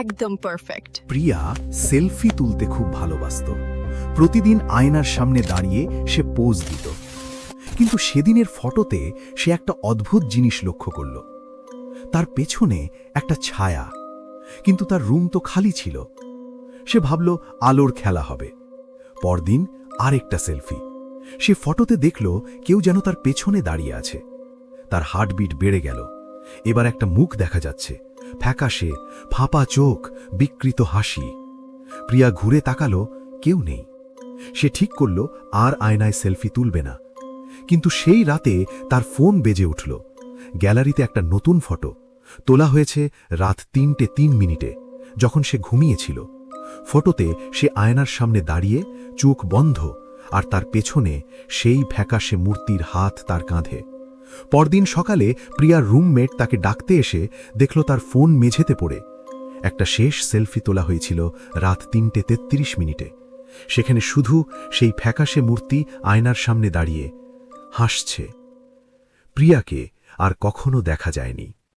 একদম পারফেক্ট। প্রিয়া সেলফি তুলতে খুব ভালোবাসত। প্রতিদিন আয়নার সামনে দাঁড়িয়ে সে পোজ দিত। কিন্তু সেদিনের ফটোতে সে একটা অদ্ভুত জিনিস লক্ষ্য করল। তার পেছনে একটা ছায়া, কিন্তু তার রুম তো খালি ছিল। সে ভাবল আলোর খেলা হবে। পরদিন আরেকটা সেলফি। সে ফটোতে দেখল কেউ যেন তার পেছনে দাঁড়িয়ে আছে। তার হার্টবিট বেড়ে গেল। এবার একটা মুখ দেখা যাচ্ছে, ফ্যাকাশে, ফাঁপা চোখ, বিকৃত হাসি। প্রিয়া ঘুরে তাকালো, কেউ নেই। সে ঠিক করল আর আয়নায় সেলফি তুলবে না। কিন্তু সেই রাতে তার ফোন বেজে উঠল। গ্যালারিতে একটা নতুন ফটো তোলা হয়েছে রাত 3:03, যখন সে ঘুমিয়েছিল। ফটোতে সে আয়নার সামনে দাঁড়িয়ে, চোখ বন্ধ, আর তার পেছনে সেই ফ্যাকাশে মূর্তির হাত তার কাঁধে। পরদিন সকালে প্রিয়ার রুমমেট তাকে ডাকতে এসে দেখল তার ফোন মেঝেতে পড়ে। একটা শেষ সেলফি তোলা হয়েছিল রাত 3:33। সেখানে শুধু সেই ফ্যাকাশে মূর্তি আয়নার সামনে দাঁড়িয়ে হাসছে। প্রিয়াকে আর কখনো দেখা যায়নি।